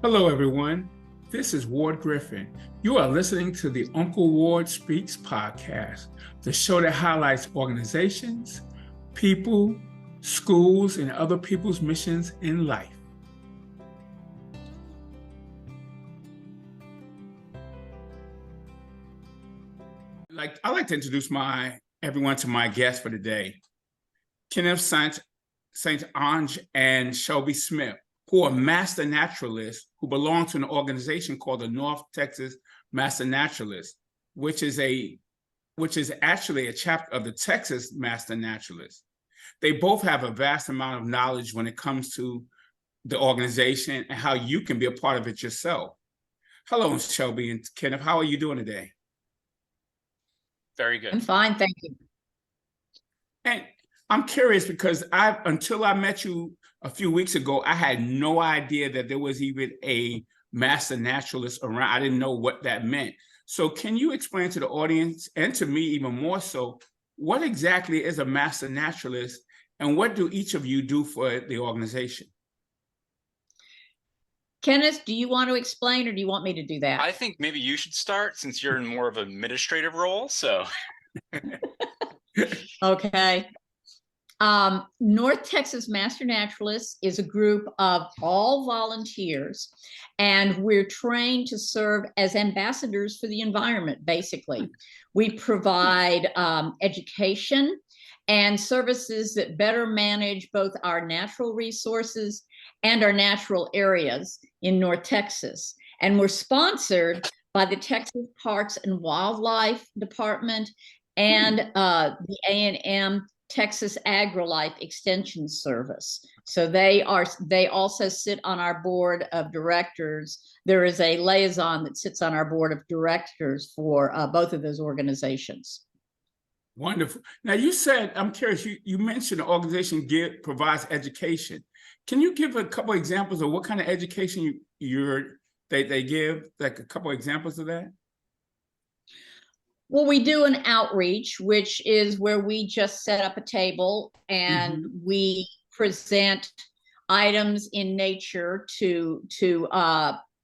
Hello, everyone. This is Ward Griffin. You are listening to the Uncle Ward Speaks podcast, the show that highlights organizations, people, schools, and other people's missions in life. I'd like to introduce everyone to my guest for today, Kenneth St. Ange and Shelby Smith, who are Master Naturalists who belong to an organization called the North Texas Master Naturalists, which is actually a chapter of the Texas Master Naturalists. They both have a vast amount of knowledge when it comes to the organization and how you can be a part of it yourself. Hello, Shelby and Kenneth. How are you doing today? Very good. I'm fine, thank you. And I'm curious because until I met you a few weeks ago, I had no idea that there was even a Master Naturalist around. I didn't know what that meant. So can you explain to the audience, and to me even more so, what exactly is a Master Naturalist and what do each of you do for the organization? Kenneth, do you want to explain or do you want me to do that? I think maybe you should start since you're in more of an administrative role. So, okay. North Texas Master Naturalists is a group of all volunteers, and we're trained to serve as ambassadors for the environment, basically. We provide education and services that better manage both our natural resources and our natural areas in North Texas. And we're sponsored by the Texas Parks and Wildlife Department and the A&M Texas AgriLife Extension Service. So they also sit on our board of directors. There is a liaison that sits on our board of directors for both of those organizations. Wonderful. Now you said, I'm curious, you mentioned the organization provides education. Can you give a couple examples of what kind of education they give, like a couple examples of that? Well, we do an outreach, which is where we just set up a table and we present items in nature to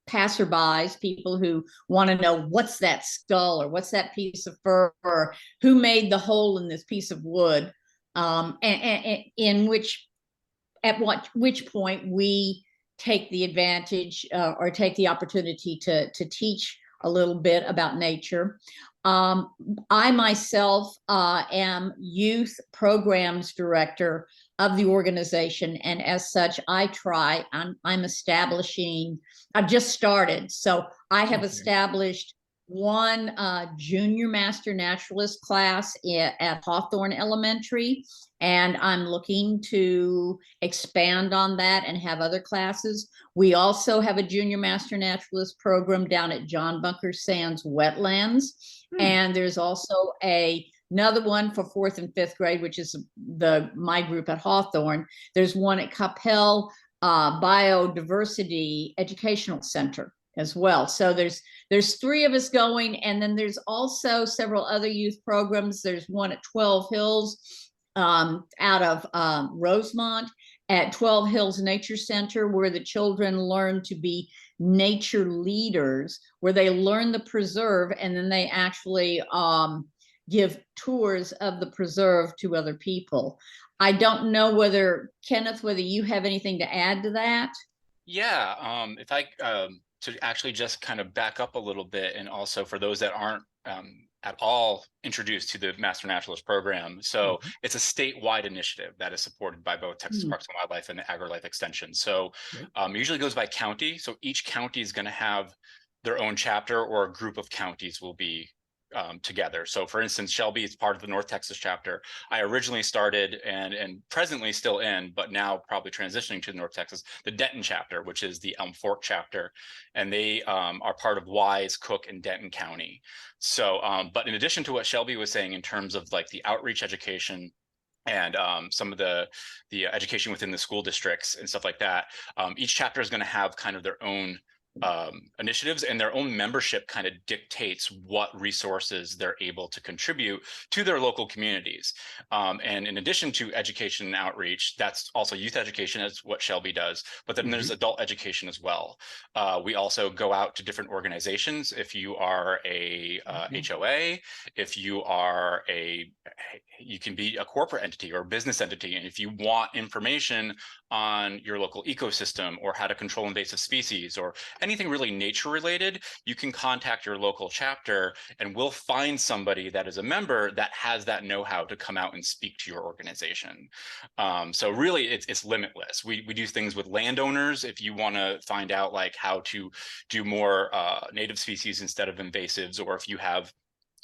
passerbys, people who want to know what's that skull or what's that piece of fur or who made the hole in this piece of wood, and at which point we take the advantage or take the opportunity to teach a little bit about nature. I myself am youth programs director of the organization, and as such, I'm establishing. I've just started, so I have established one junior Master Naturalist class at Hawthorne Elementary, and I'm looking to expand on that and have other classes. We also have a junior Master Naturalist program down at John Bunker Sands Wetlands. And there's also another one for 4th and 5th grade, which is my group at Hawthorne. There's one at Capel Biodiversity Educational Center as well. So there's 3 of us going, and then there's also several other youth programs. There's one at 12 Hills out of Rosemont, at 12 Hills Nature Center, where the children learn to be nature leaders, where they learn the preserve and then they actually give tours of the preserve to other people. I don't know whether, Kenneth, whether you have anything to add to that? Yeah, if I to actually just kind of back up a little bit, and also for those that aren't at all introduced to the Master Naturalist program. So it's a statewide initiative that is supported by both Texas Parks and Wildlife and the AgriLife Extension. So it usually goes by county. So each county is going to have their own chapter, or a group of counties will be together. So for instance, Shelby is part of the North Texas chapter. I originally started and presently still in, but now probably transitioning to North Texas, the Denton chapter, which is the Elm Fork chapter. And they are part of Wise, Cook, and Denton County. So, but in addition to what Shelby was saying in terms of like the outreach education and some of the education within the school districts and stuff like that, each chapter is going to have kind of their own initiatives, and their own membership kind of dictates what resources they're able to contribute to their local communities. And in addition to education and outreach, that's also youth education, is what Shelby does, but then there's adult education as well. We also go out to different organizations. If you are a HOA, if you are you can be a corporate entity or a business entity, and if you want information on your local ecosystem or how to control invasive species or anything really nature related, you can contact your local chapter and we'll find somebody that is a member that has that know-how to come out and speak to your organization. So really it's limitless. We do things with landowners. If you want to find out like how to do more native species instead of invasives, or if you have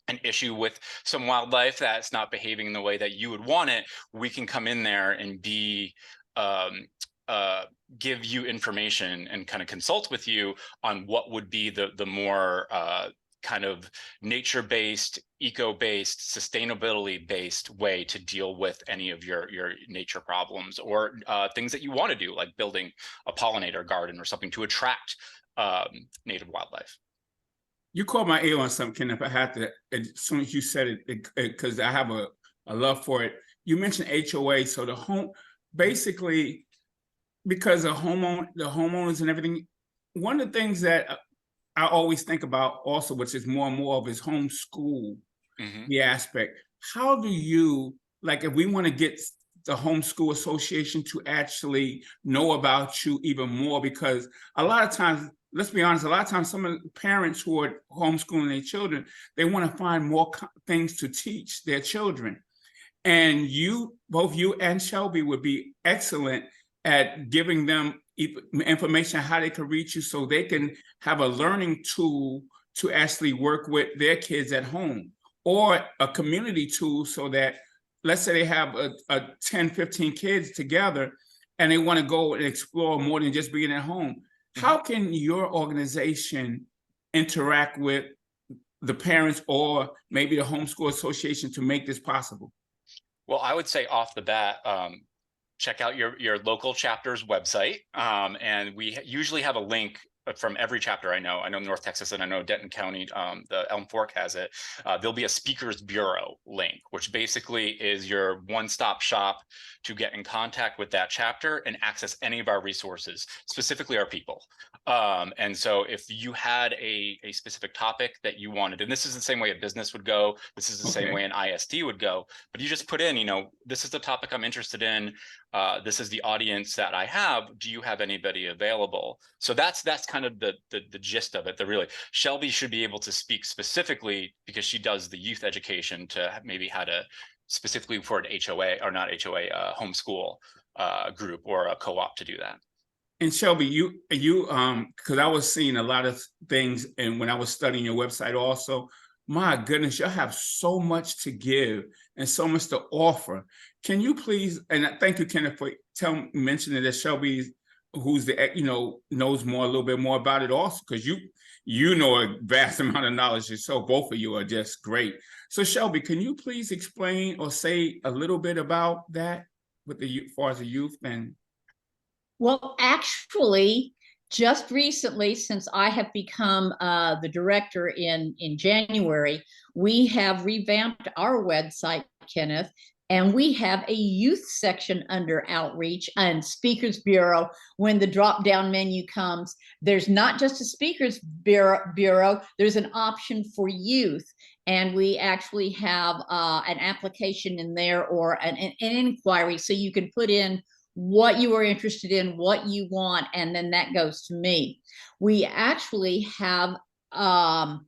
an issue with some wildlife that's not behaving in the way that you would want it, we can come in there and give you information and kind of consult with you on what would be the more kind of nature-based, eco-based, sustainability-based way to deal with any of your nature problems, or things that you want to do, like building a pollinator garden or something to attract native wildlife. You caught my ear on something, Ken, if I had to, as soon as you said it, because I have a love for it. You mentioned HOA, so the home, basically, because the homeowners and everything, one of the things that I always think about also, which is more and more of, is homeschool, the aspect. How do you, like, if we want to get the homeschool association to actually know about you even more? Because a lot of times, let's be honest, a lot of times some of the parents who are homeschooling their children, they want to find more things to teach their children. And both you and Shelby would be excellent at giving them information how they can reach you, so they can have a learning tool to actually work with their kids at home, or a community tool, so that, let's say they have a 10, 15 kids together and they want to go and explore more than just being at home. How can your organization interact with the parents or maybe the homeschool association to make this possible? Well, I would say off the bat, check out your local chapter's website. And we usually have a link from every chapter. I know North Texas, and I know Denton County, the Elm Fork has it. There'll be a speakers bureau link, which basically is your one-stop shop to get in contact with that chapter and access any of our resources, specifically our people. And so if you had a specific topic that you wanted, and this is the same way a business would go, this is the same way an ISD would go, but you just put in, this is the topic I'm interested in. This is the audience that I have. Do you have anybody available? So that's kind of the gist of it. Shelby should be able to speak specifically, because she does the youth education, to maybe how to specifically for an HOA, or not HOA, homeschool group or a co-op to do that. And Shelby, you because I was seeing a lot of things, and when I was studying your website also, my goodness, you have so much to give and so much to offer. Can you please, and thank you, Kenneth, for mentioning that Shelby, who's knows a little bit more about it also, because you know a vast amount of knowledge yourself. Both of you are just great. So Shelby, can you please explain or say a little bit about that with as far as the youth? And well, actually, just recently, since I have become the director in January, we have revamped our website, Kenneth, and we have a youth section under outreach and speakers bureau. When the drop-down menu comes, there's not just a speakers bureau, there's an option for youth. And we actually have an application in there, or an inquiry, so you can put in what you are interested in, what you want, and then that goes to me. We actually have, I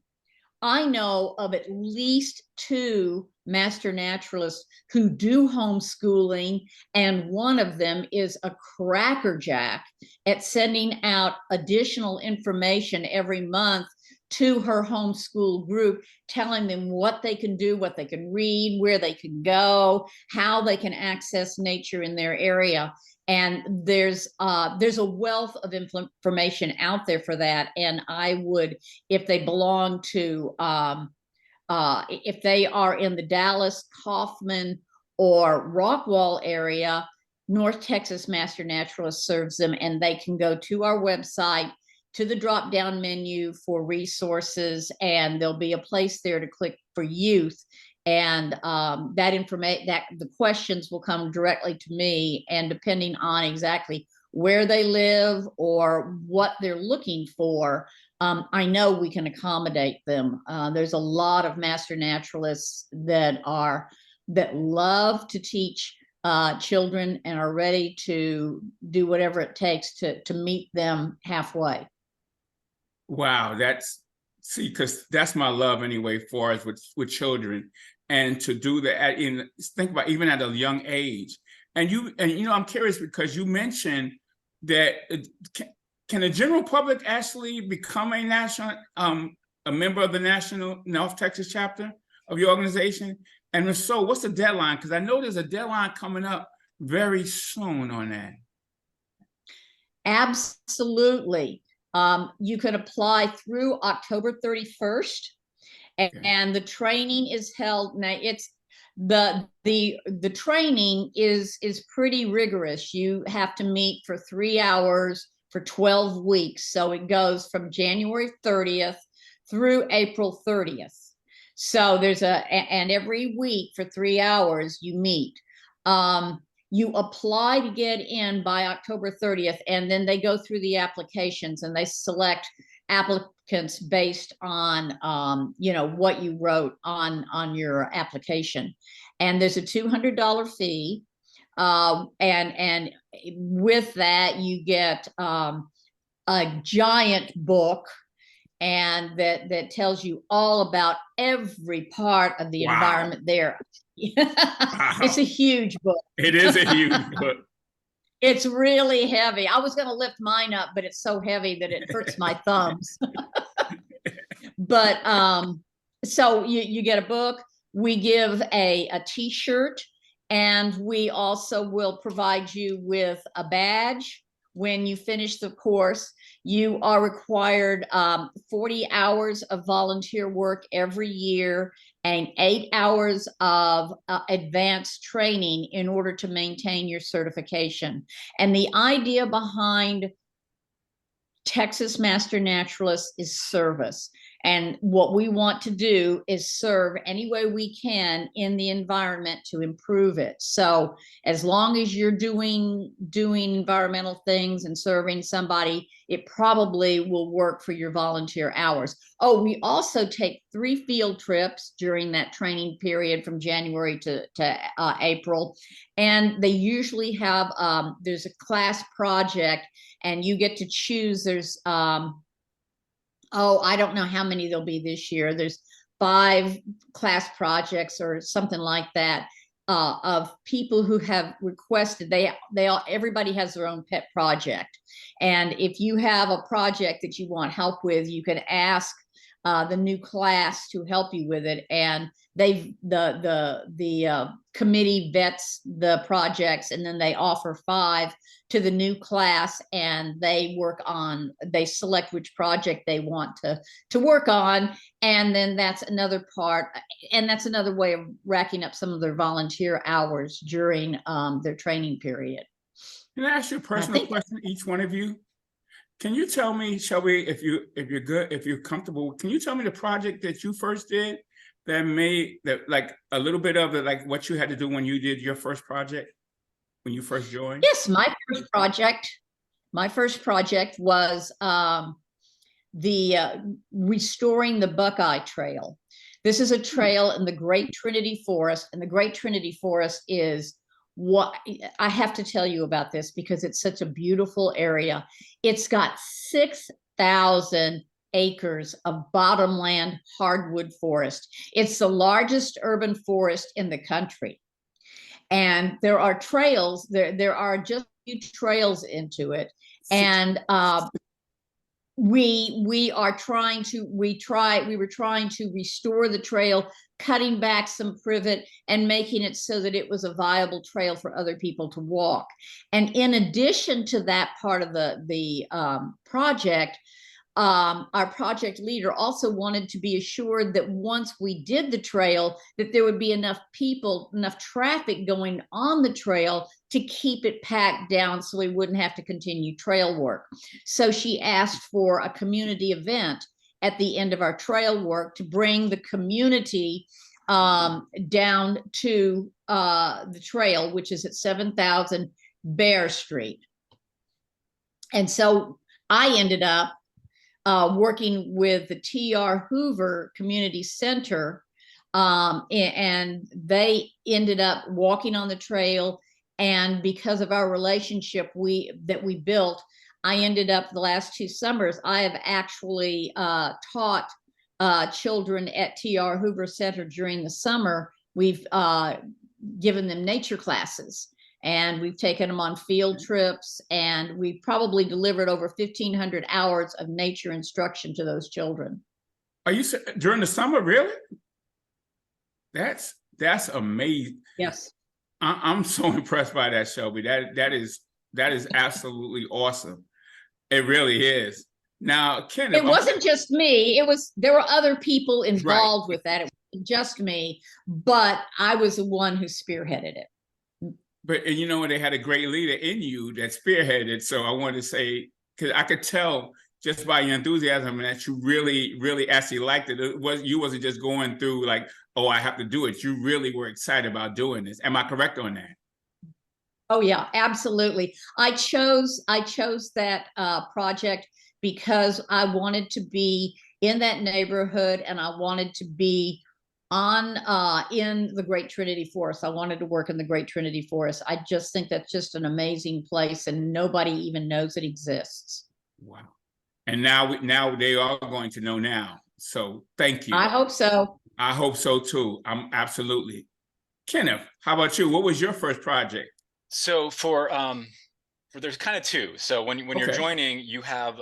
know of at least 2 master naturalists who do homeschooling, and one of them is a crackerjack at sending out additional information every month to her homeschool group, telling them what they can do, what they can read, where they can go, how they can access nature in their area. And there's a wealth of information out there for that. And I would, if they belong to, if they are in the Dallas, Kaufman, or Rockwall area, North Texas Master Naturalist serves them, and they can go to our website to the drop down menu for resources, and there'll be a place there to click for youth. And that information, that the questions will come directly to me, and depending on exactly where they live or what they're looking for, I know we can accommodate them. There's a lot of master naturalists that love to teach children and are ready to do whatever it takes to meet them halfway. Wow, because that's my love anyway, for us with children, and to do that think about even at a young age. And I'm curious because you mentioned that can the general public actually become a member of the National North Texas chapter of your organization? And if so, what's the deadline? Because I know there's a deadline coming up very soon on that. Absolutely. You can apply through October 31st, and the training is held. Now, it's the training is pretty rigorous. You have to meet for 3 hours for 12 weeks. So it goes from January 30th through April 30th. So and every week for 3 hours you meet. You apply to get in by October 30th, and then they go through the applications and they select applicants based on what you wrote on your application. And there's a $200 fee, and with that you get a giant book, and that tells you all about every part of the environment there. Wow. It's a huge book. It is a huge book. It's really heavy. I was going to lift mine up, but it's so heavy that it hurts my thumbs. But so you get a book. We give a t-shirt, and we also will provide you with a badge. When you finish the course, you are required 40 hours of volunteer work every year and 8 hours of advanced training in order to maintain your certification. And the idea behind Texas Master Naturalists is service. And what we want to do is serve any way we can in the environment to improve it. So as long as you're doing environmental things and serving somebody, it probably will work for your volunteer hours. Oh, we also take 3 field trips during that training period from January to April. And they usually have, there's a class project, and you get to choose. There's, I don't know how many there'll be this year. There's 5 class projects or something like that, of people who have requested. Everybody has their own pet project. And if you have a project that you want help with, you can ask the new class to help you with it. And the committee vets the projects, and then they offer 5 to the new class, and they select which project they want to work on. And then that's another part, and that's another way of racking up some of their volunteer hours during their training period. Can I ask you a personal question, each one of you? Can you tell me, Shelby, if you're good, if you're comfortable, can you tell me the project that you first did that made that, like, a little bit of it, like what you had to do when you did your first project, when you first joined? Yes, my first project was the restoring the Buckeye Trail. This is a trail in the Great Trinity Forest, and the Great Trinity Forest is what I have to tell you about this because it's such a beautiful area. It's got 6,000 acres of bottomland hardwood forest. It's the largest urban forest in the country. And there are trails, there are just a few trails into it. And we were trying to restore the trail, cutting back some privet and making it so that it was a viable trail for other people to walk. And in addition to that part of the project, our project leader also wanted to be assured that once we did the trail, that there would be enough people, enough traffic going on the trail to keep it packed down so we wouldn't have to continue trail work. So she asked for a community event at the end of our trail work to bring the community down to the trail, which is at 7,000 Bear Street. And so I ended up working with the T.R. Hoover Community Center, and they ended up walking on the trail. And because of our relationship that we built, I ended up the last 2 summers, I have actually taught children at T.R. Hoover Center during the summer. We've given them nature classes, and we've taken them on field trips, and we've probably delivered over 1,500 hours of nature instruction to those children. Are you during the summer? Really? That's amazing. Yes. I'm so impressed by that, Shelby. That is absolutely awesome. It really is. Now, Kenneth, it wasn't just me. There were other people involved with that. It wasn't just me, but I was the one who spearheaded it. But you know, they had a great leader in you that spearheaded. So I wanted to say, because I could tell just by your enthusiasm that you really, really actually liked it. You wasn't just going through like, oh, I have to do it. You really were excited about doing this. Am I correct on that? Oh yeah, absolutely. I chose that project because I wanted to be in that neighborhood, and I wanted to be in the Great Trinity Forest. I wanted to work in the Great Trinity Forest. I just think that's just an amazing place, and nobody even knows it exists. Wow. And now they are going to know now. So thank you. I hope so. I hope so too. I'm absolutely. Kenneth, how about you? What was your first project? So for there's kind of two. So when you're joining, you have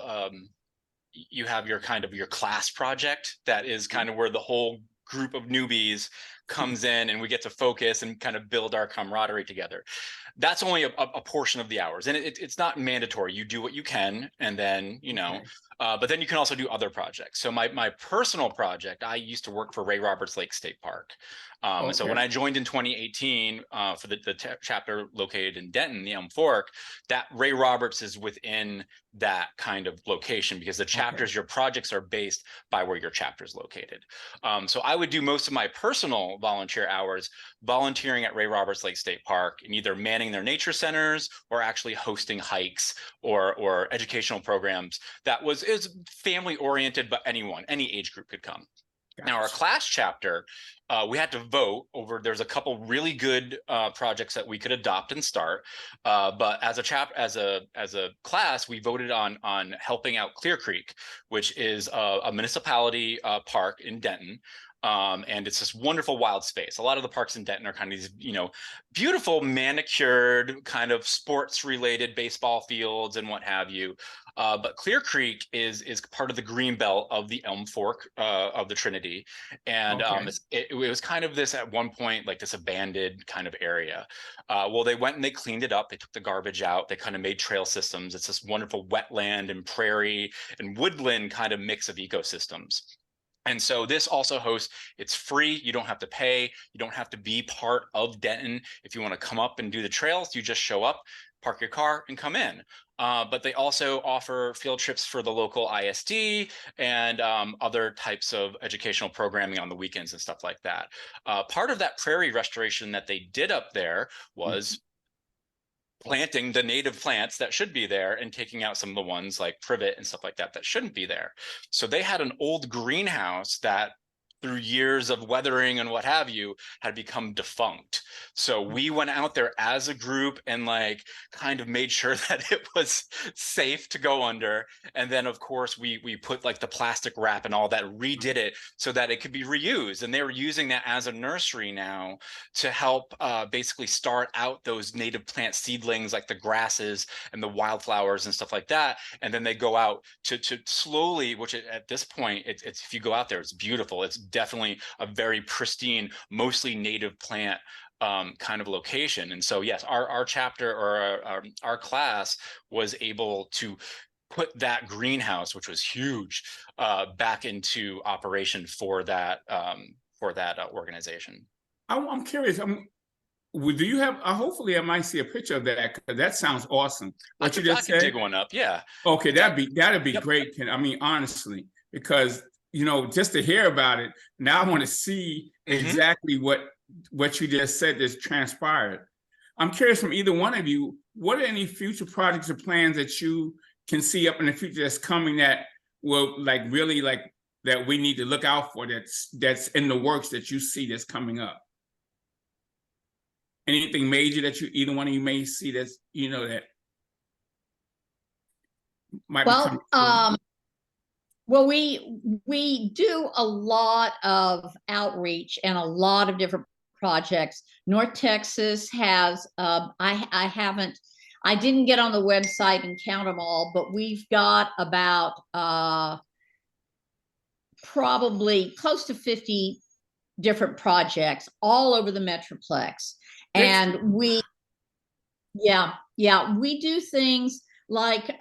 your kind of your class project that is kind of where the whole group of newbies comes in, and we get to focus and kind of build our camaraderie together. That's only a portion of the hours, and it's not mandatory. You do what you can, and then but then you can also do other projects. So my personal project, I used to work for Ray Roberts Lake State Park. So when I joined in 2018 for the chapter located in Denton, the Elm Fork, that Ray Roberts is within that kind of location, because the chapters, your projects are based by where your chapter is located. So I would do most of my personal volunteer hours volunteering at Ray Roberts Lake State Park, and either manning their nature centers or actually hosting hikes or educational programs that is family oriented, but any age group could come. Gotcha. Now our class chapter, we had to vote over. There's a couple really good projects that we could adopt and start, but as a class, we voted on helping out Clear Creek, which is a municipality park in Denton. And it's this wonderful wild space. A lot of the parks in Denton are kind of these, beautiful manicured kind of sports related baseball fields and what have you. But Clear Creek is part of the green belt of the Elm Fork of the Trinity. And it was kind of this at one point, like this abandoned kind of area. Well, they went and they cleaned it up. They took the garbage out. They kind of made trail systems. It's this wonderful wetland and prairie and woodland kind of mix of ecosystems. And so this also hosts, it's free. You don't have to pay. You don't have to be part of Denton. If you want to come up and do the trails, you just show up, park your car, and come in. But they also offer field trips for the local ISD and other types of educational programming on the weekends and stuff like that. Part of that prairie restoration that they did up there was planting the native plants that should be there and taking out some of the ones like privet and stuff like that shouldn't be there. So they had an old greenhouse that through years of weathering and what have you, had become defunct. So we went out there as a group and kind of made sure that it was safe to go under. And then of course we put the plastic wrap and all that, redid it so that it could be reused. And they were using that as a nursery now to help basically start out those native plant seedlings like the grasses and the wildflowers and stuff like that. And then they go out to slowly, which at this point, it's if you go out there, it's beautiful. It's definitely a very pristine, mostly native plant kind of location. And so, yes, our chapter or our class was able to put that greenhouse, which was huge, back into operation for that organization. I'm curious. Do you have? Hopefully, I might see a picture of that, because that sounds awesome. What you I just could dig said. one up. Yeah. Okay, that'd be Yep. great, Ken. I mean, honestly, because just to hear about it, now I want to see exactly what you just said that's transpired. I'm curious from either one of you, what are any future projects or plans that you can see up in the future that's coming that will really that we need to look out for, that's in the works that you see that's coming up? Anything major that either one of you may see that's that might become well, we do a lot of outreach and a lot of different projects. North Texas has I didn't get on the website and count them all, but we've got about probably close to 50 different projects all over the Metroplex. And we do things like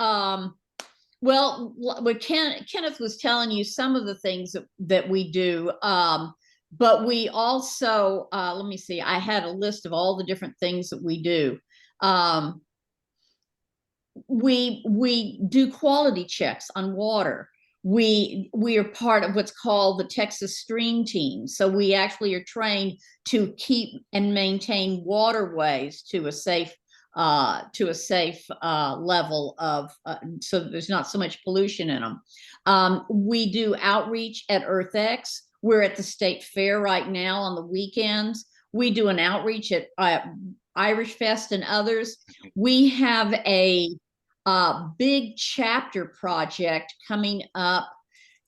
well, what Kenneth was telling you, some of the things that we do, but we also, let me see, I had a list of all the different things that we do. We do quality checks on water. We are part of what's called the Texas Stream Team. So we actually are trained to keep and maintain waterways to a safe level of so there's not so much pollution in them. We do outreach at EarthX. We're at the state fair right now on the weekends. We do an outreach at Irish Fest and others. We have a big chapter project coming up,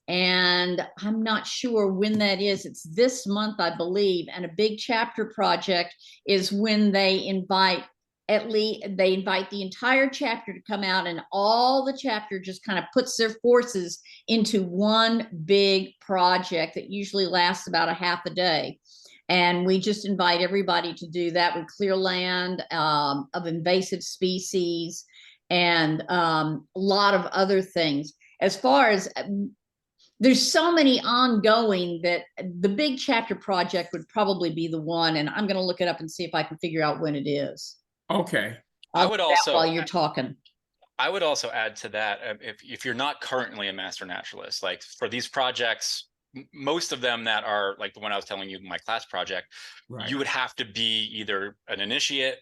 and I'm not sure when that is. It's this month, I believe. And a big chapter project is when they invite the entire chapter to come out, and all the chapter just kind of puts their forces into one big project that usually lasts about a half a day. And we just invite everybody to do that. We clear land of invasive species and a lot of other things. As far as there's so many ongoing that the big chapter project would probably be the one, and I'm going to look it up and see if I can figure out when it is. Okay. I would also, while you're talking, I would also add to that, if you're not currently a master naturalist, like for these projects, most of them that are like the one I was telling you, my class project, you would have to be either an initiate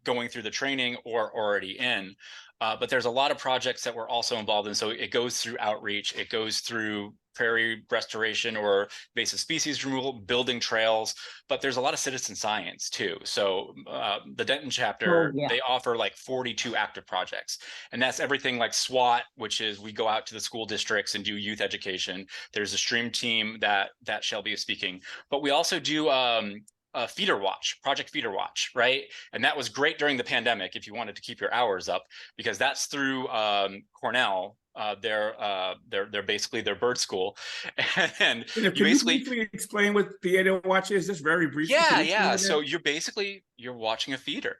going through the training or already in. But there's a lot of projects that we're also involved in. So it goes through outreach, it goes through prairie restoration or invasive species removal, building trails, but there's a lot of citizen science too. So the Denton chapter, they offer like 42 active projects, and that's everything like SWAT, which is we go out to the school districts and do youth education. There's a stream team that Shelby is speaking, but we also do Feeder Watch, Project Feeder Watch, right? And that was great during the pandemic if you wanted to keep your hours up, because that's through Cornell. They're basically their bird school, and you basically briefly explain what Feeder Watch is, just very briefly. Yeah. So you're watching a feeder.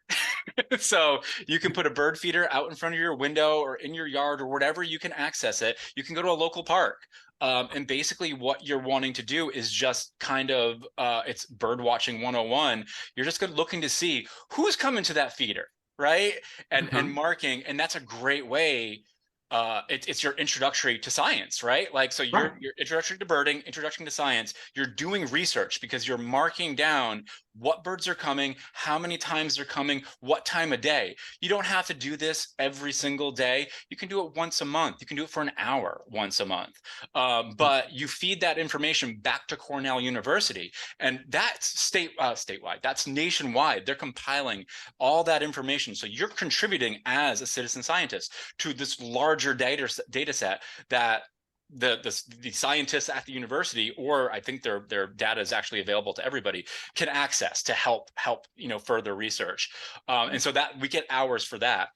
So you can put a bird feeder out in front of your window or in your yard or whatever you can access it. You can go to a local park. And basically what you're wanting to do is just kind of, it's bird watching 101. You're just looking to see who's coming to that feeder, right? And marking, and that's a great way. It's your introductory to science, right? Like, so you're introductory to birding, introduction to science. You're doing research because you're marking down what birds are coming, how many times they're coming, what time of day. You don't have to do this every single day. You can do it once a month. You can do it for an hour once a month. But you feed that information back to Cornell University, and that's statewide. That's nationwide. They're compiling all that information. So you're contributing as a citizen scientist to this larger data set that the scientists at the university, or I think their data is actually available to everybody, can access to help further research. And so that we get hours for that.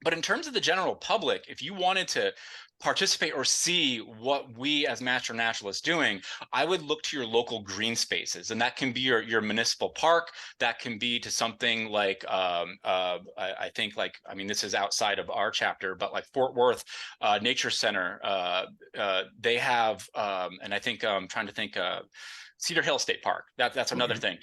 But in terms of the general public, if you wanted to participate or see what we as Master Naturalists doing, I would look to your local green spaces, and that can be your municipal park. That can be to something like I think, like, I mean, this is outside of our chapter, but like Fort Worth Nature Center, they have, and I think I'm trying to think. Cedar Hill State Park. That's another thing.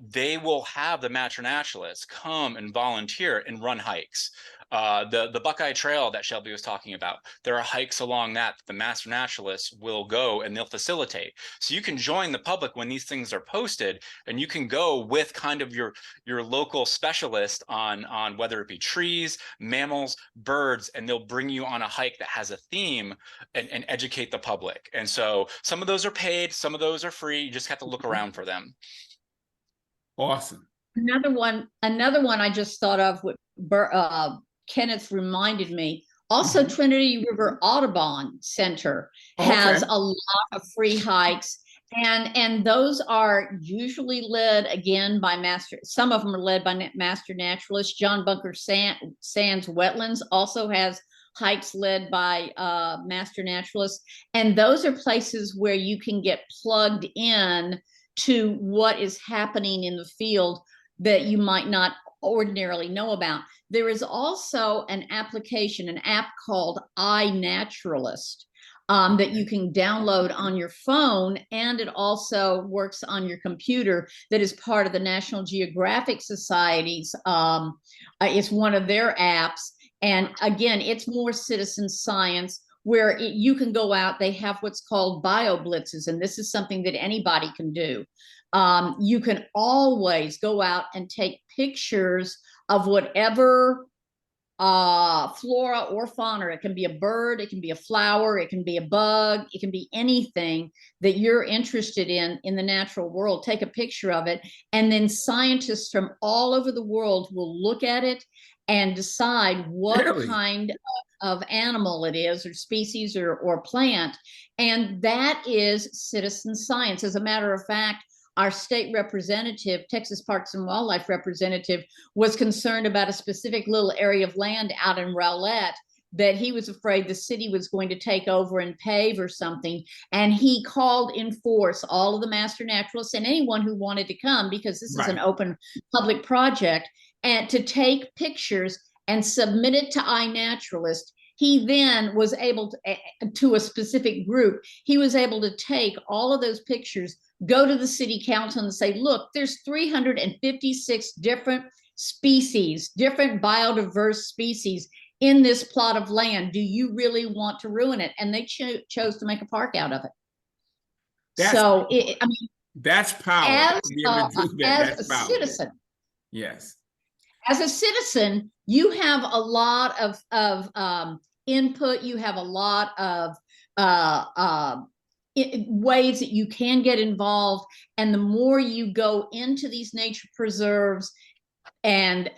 They will have the Master Naturalists come and volunteer and run hikes. The Buckeye Trail that Shelby was talking about, there are hikes along that the Master Naturalists will go and they'll facilitate. So you can join the public when these things are posted, and you can go with kind of your local specialist on whether it be trees, mammals, birds, and they'll bring you on a hike that has a theme and educate the public. And so some of those are paid, some of those are free. You just have to look around for them. Awesome. Another one I just thought of with Kenneth reminded me. Also, Trinity River Audubon Center has a lot of free hikes, and those are usually led again by some of them are led by Master Naturalists. John Bunker Sands Wetlands also has hikes led by Master Naturalists, and those are places where you can get plugged in to what is happening in the field that you might not ordinarily know about. There is also an app called iNaturalist that you can download on your phone, and it also works on your computer. That is part of the National Geographic Society's. It's one of their apps, and again, it's more citizen science, where you can go out. They have what's called bio blitzes, and this is something that anybody can do. You can always go out and take pictures of whatever flora or fauna. It can be a bird, it can be a flower, it can be a bug, it can be anything that you're interested in the natural world. Take a picture of it, and then scientists from all over the world will look at it and decide what kind of animal it is, or species, or plant. And that is citizen science. As a matter of fact, our state representative, Texas Parks and Wildlife representative, was concerned about a specific little area of land out in Rowlett that he was afraid the city was going to take over and pave or something. And he called in force all of the Master Naturalists and anyone who wanted to come, because this is an open public project, and to take pictures and submit it to iNaturalist. He then was able to a specific group, he was able to take all of those pictures, go to the city council and say, look, there's 356 different species, different biodiverse species in this plot of land. Do you really want to ruin it? And they chose to make a park out of it. That's power. As a citizen. Yes. As a citizen, you have a lot of input. You have a lot of ways that you can get involved. And the more you go into these nature preserves and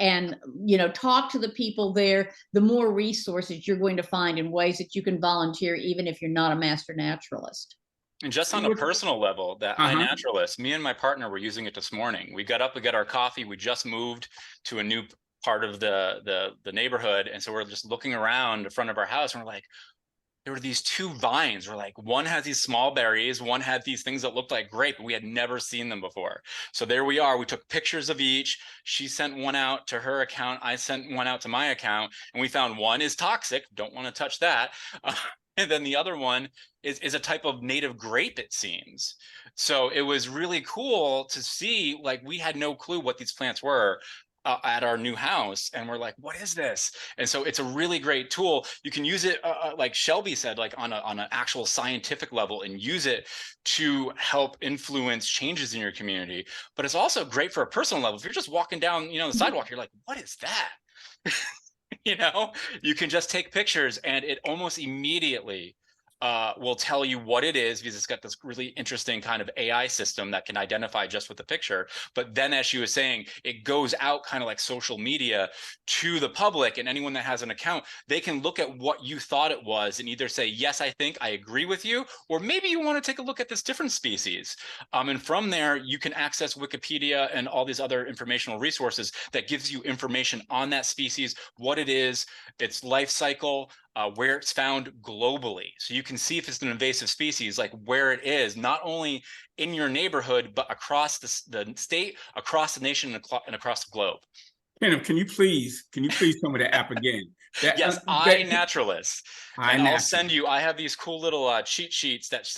talk to the people there, the more resources you're going to find in ways that you can volunteer, even if you're not a Master Naturalist. And just on a personal level, that iNaturalist, me and my partner were using it this morning. We got up, we got our coffee, we just moved to a new part of the neighborhood. And so we're just looking around the front of our house, and we're like, there were these two vines. We're like, one had these small berries, one had these things that looked like grape, but we had never seen them before. So there we are. We took pictures of each. She sent one out to her account. I sent one out to my account, and we found one is toxic. Don't want to touch that. And then the other one is a type of native grape, it seems. So it was really cool to see, like, we had no clue what these plants were at our new house, and we're like, what is this? And so it's a really great tool. You can use it, like Shelby said, like on an actual scientific level, and use it to help influence changes in your community. But it's also great for a personal level. If you're just walking down, the sidewalk, you're like, what is that? You can just take pictures, and it almost immediately will tell you what it is, because it's got this really interesting kind of AI system that can identify just with the picture. But then, as she was saying, it goes out kind of like social media to the public, and anyone that has an account, they can look at what you thought it was and either say, yes, I think I agree with you, or maybe you want to take a look at this different species. And from there, you can access Wikipedia and all these other informational resources that gives you information on that species, what it is, its life cycle, where it's found globally. So you can see if it's an invasive species, like where it is, not only in your neighborhood, but across the state, across the nation, and across the globe. Kenneth, can you please tell me the app again? Yes, iNaturalist. And I'll send you, I have these cool little cheat sheets that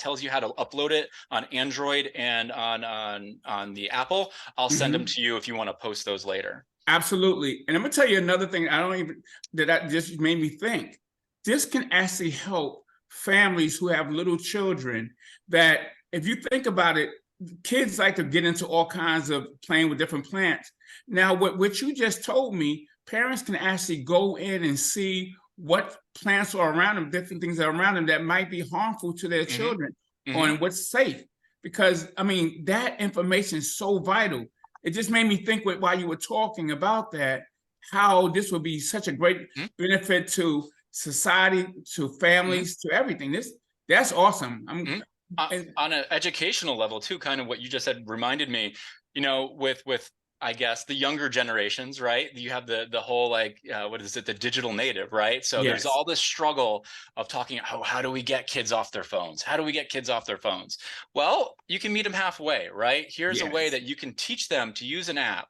tells you how to upload it on Android and on the Apple. I'll send them to you if you want to post those later. Absolutely. And I'm gonna tell you another thing that just made me think. This can actually help families who have little children, that if you think about it, kids like to get into all kinds of playing with different plants. Now, what you just told me, parents can actually go in and see what plants are around them, different things that are around them that might be harmful to their children, on what's safe. Because, I mean, that information is so vital. It just made me think while you were talking about that, how this would be such a great benefit to society, to families, to everything. That's awesome. On an educational level too, kind of what you just said reminded me, you know, with I guess the younger generations, right? You have the whole like what is it, the digital native, right? So there's all this struggle of talking, how do we get kids off their phones? How do we get kids off their phones? Well, you can meet them halfway, right? Here's a way that you can teach them to use an app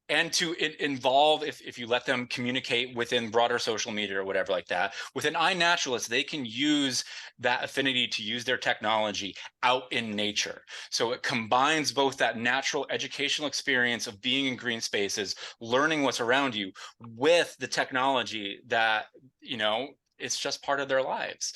and to involve, if you let them communicate within broader social media or whatever like that. With an iNaturalist, they can use that affinity to use their technology out in nature. So it combines both that natural educational experience of being in green spaces, learning what's around you, with the technology that, you know, it's just part of their lives.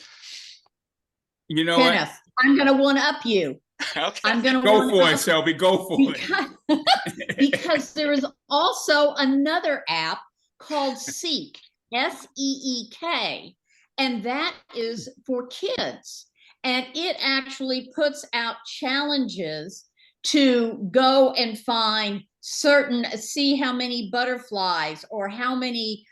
You know, Kenneth, I'm going to one-up you. Okay. I'm going to go for it, Shelby. Go for it. Because there is also another app called Seek, SEEK, and that is for kids. And it actually puts out challenges to go and find see how many butterflies or how many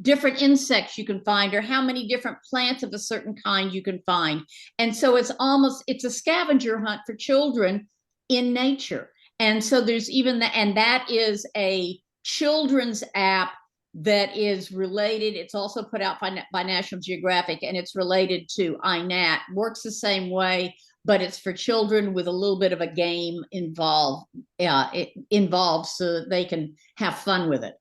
different insects you can find, or how many different plants of a certain kind you can find. And so it's a scavenger hunt for children in nature. And so there's even and that is a children's app that is related. It's also put out by National Geographic, and it's related to iNat. Works the same way, but it's for children with a little bit of a game involved so that they can have fun with it.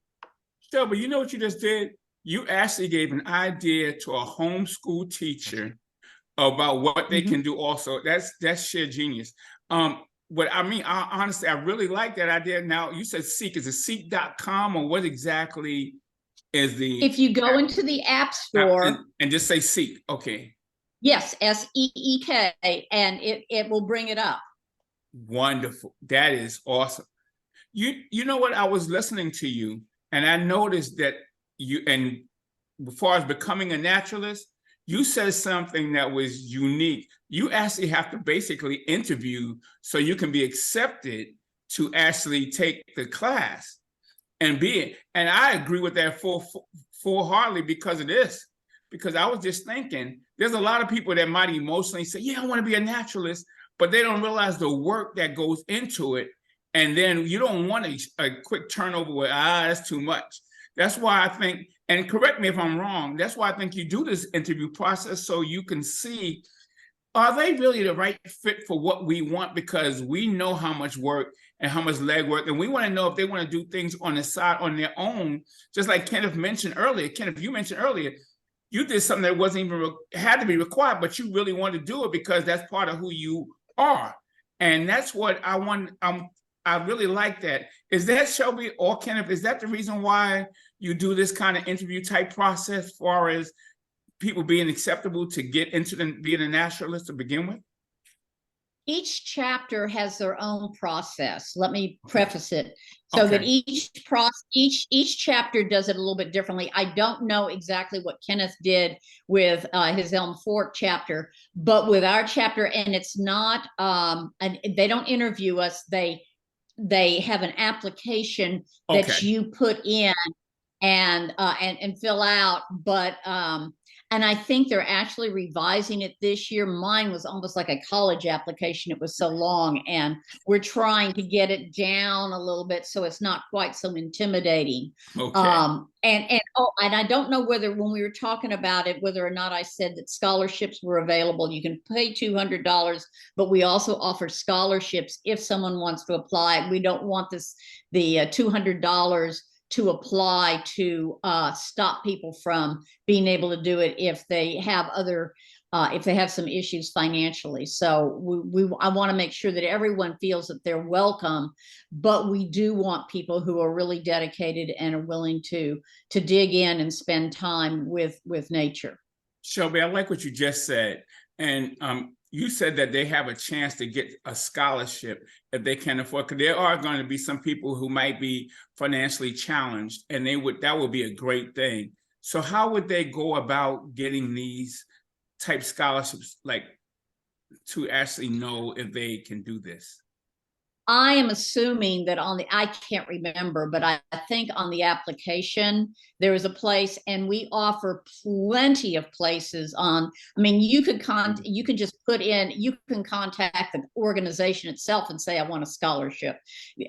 Shelby, you know what you just did? You actually gave an idea to a homeschool teacher about what they can do also. That's sheer genius. But I mean, honestly, I really like that idea. Now, you said Seek. Is it seek.com, or what exactly is the... If you go into the App Store... And just say Seek, okay. Yes, SEEK, and it will bring it up. Wonderful. That is awesome. You know what? I was listening to you, and I noticed that and as far as becoming a naturalist, you said something that was unique. You actually have to basically interview so you can be accepted to actually take the class and be it. And I agree with that full-heartedly because of this. Because I was just thinking, there's a lot of people that might emotionally say, yeah, I want to be a naturalist, but they don't realize the work that goes into it. And then you don't want a quick turnover where, that's too much. That's why I think, and correct me if I'm wrong, that's why I think you do this interview process so you can see, are they really the right fit for what we want? Because we know how much work and how much legwork, and we want to know if they want to do things on the side on their own, just like Kenneth mentioned earlier. Kenneth, you mentioned earlier, you did something that wasn't even had to be required, but you really wanted to do it because that's part of who you are. And that's what I want. I really like that. Is that, Shelby or Kenneth, is that the reason why you do this kind of interview type process as far as people being acceptable to get into being a naturalist to begin with? Each chapter has their own process. Let me preface it so that Okay. each chapter does it a little bit differently. I don't know exactly what Kenneth did with his Elm Fork chapter, but with our chapter, and it's not and they don't interview us. They have an application that Okay. you put in and fill out, but and I think they're actually revising it this year. Mine was almost like a college application. It was so long, and we're trying to get it down a little bit so it's not quite so intimidating. Okay. And I don't know whether when we were talking about it, whether or not I said that scholarships were available. You can pay $200, but we also offer scholarships if someone wants to apply. We don't want the $200 to apply to stop people from being able to do it if they have some issues financially. So I want to make sure that everyone feels that they're welcome, but we do want people who are really dedicated and are willing to dig in and spend time with nature. Shelby, I like what you just said. And you said that they have a chance to get a scholarship if they can afford, because there are going to be some people who might be financially challenged, and that would be a great thing. So how would they go about getting these type scholarships, like to actually know if they can do this? I am assuming that I can't remember, but I think on the application, there is a place, and we offer plenty of places I mean, you can just you can contact the organization itself and say, I want a scholarship.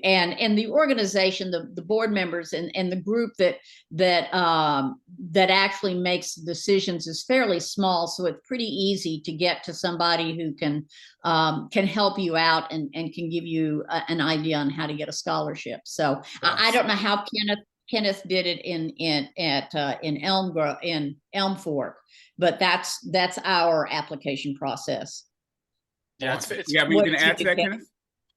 And the organization, the board members and the group that actually makes decisions is fairly small. So it's pretty easy to get to somebody who can help you out and can give you an idea on how to get a scholarship. So I don't know how Kenneth did it in Elm Fork, but that's our application process. Yeah, Awesome. Yeah, but you can add to that, Kenneth?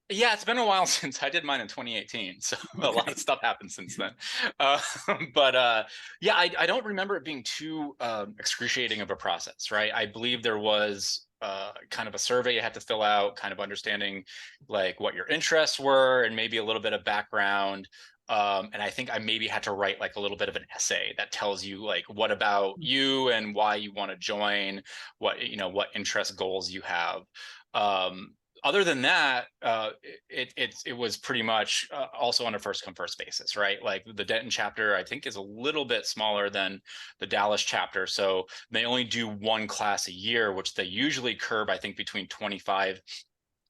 Yeah, it's been a while since I did mine in 2018, so a lot of stuff happened since then. Yeah, I don't remember it being too excruciating of a process, right? I believe there was kind of a survey you had to fill out, kind of understanding like what your interests were and maybe a little bit of background. And I think I maybe had to write like a little bit of an essay that tells you like what about you and why you want to join, what interest goals you have. Other than that, it was pretty much also on a first come first basis, right? Like the Denton chapter, I think, is a little bit smaller than the Dallas chapter, so they only do one class a year, which they usually curb, I think, between 25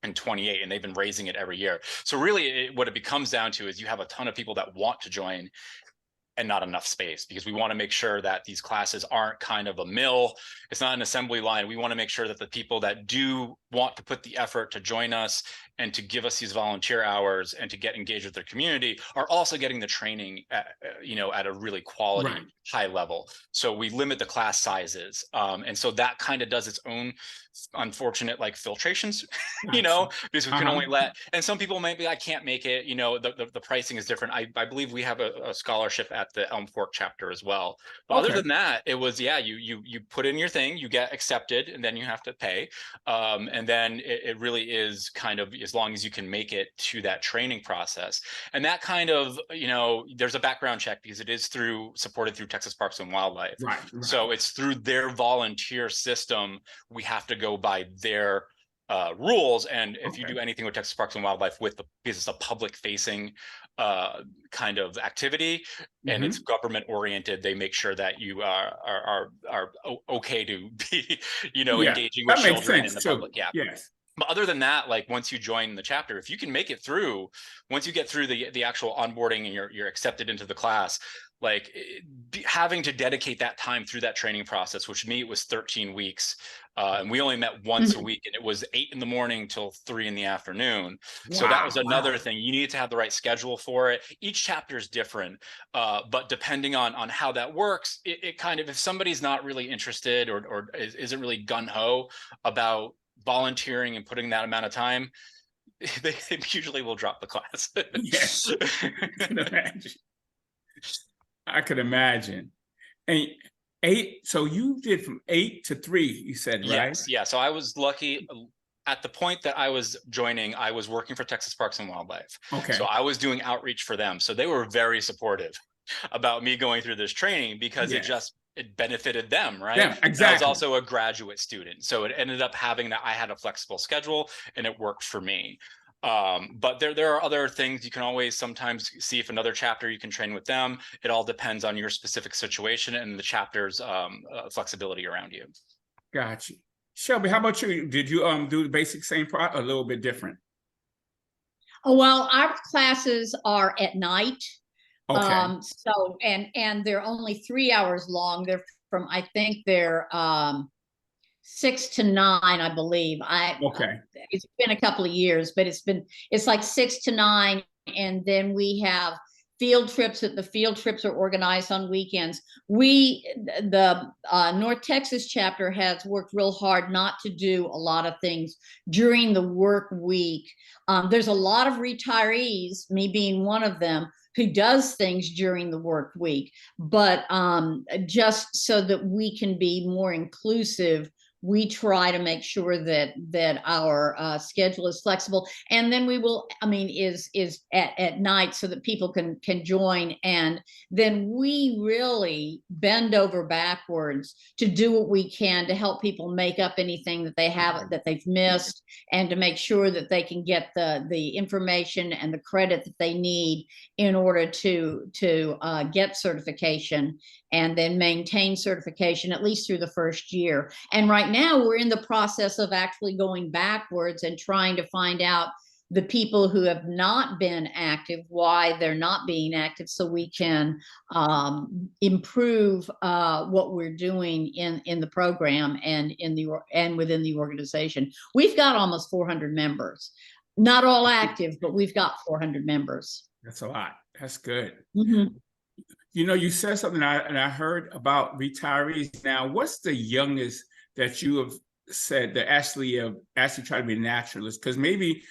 and 28, and they've been raising it every year. So really, what it becomes down to is you have a ton of people that want to join and not enough space, because we want to make sure that these classes aren't kind of a mill. It's not an assembly line. We want to make sure that the people that do want to put the effort to join us and to give us these volunteer hours and to get engaged with their community are also getting the training at a really quality high level. So we limit the class sizes. And so that kind of does its own unfortunate like filtrations, because we can only let, and some people might be, I can't make it, the pricing is different. I believe we have a scholarship at the Elm Fork chapter as well. But other than that, it was, you put in your thing, you get accepted, and then you have to pay. And then it really is kind of, as long as you can make it to that training process. And that kind of, there's a background check because it is supported through Texas Parks and Wildlife. Right. So it's through their volunteer system. We have to go by their rules. And if you do anything with Texas Parks and Wildlife because it's a public facing kind of activity and it's government oriented, they make sure that you are okay to be, engaging with children in the public. Yeah. Yes. But other than that, like once you join the chapter, if you can make it through, once you get through the actual onboarding and you're accepted into the class, like having to dedicate that time through that training process, which me, it was 13 weeks. And we only met once a week, and it was 8 in.the.morning till 3 p.m. So that was another thing. You need to have the right schedule for it. Each chapter is different, but depending on how that works, it kind of, if somebody's not really interested or isn't really gun-ho about volunteering and putting that amount of time, they usually will drop the class. Yes. I could imagine. And 8, so you did from 8 to 3, you said, right? Yes. Yeah. So I was lucky. at the point that I was joining, I was working for Texas Parks and Wildlife. Okay. So I was doing outreach for them. So they were very supportive about me going through this training because it benefited them, right? Yeah, exactly. And I was also a graduate student. So it ended up having that I had a flexible schedule and it worked for me. But there are other things you can always sometimes see if another chapter you can train with them. It all depends on your specific situation and the chapter's flexibility around you. Gotcha. Shelby, how about you? Did you do the basic same part, a little bit different? Oh, well, our classes are at night. Okay. So and they're only 3 hours long. They're from, I think they're 6 to 9, I believe. Okay. It's been a couple of years, but it's like 6 to 9, and then we have field trips. The field trips are organized on weekends. The North Texas chapter has worked real hard not to do a lot of things during the work week. There's a lot of retirees, me being one of them, who does things during the work week, but just so that we can be more inclusive, we try to make sure that our schedule is flexible. And then we will, is at night so that people can join. And then we really bend over backwards to do what we can to help people make up anything that they've missed, and to make sure that they can get the information and the credit that they need in order to get certification, and then maintain certification at least through the first year. And right now we're in the process of actually going backwards and trying to find out the people who have not been active, why they're not being active, so we can improve what we're doing in the program and within the organization. We've got almost 400 members, not all active, but we've got 400 members. That's a lot. That's good. Mm-hmm. You know, you said something, and I heard about retirees. Now, what's the youngest that you have said that actually try to be a naturalist? Because maybe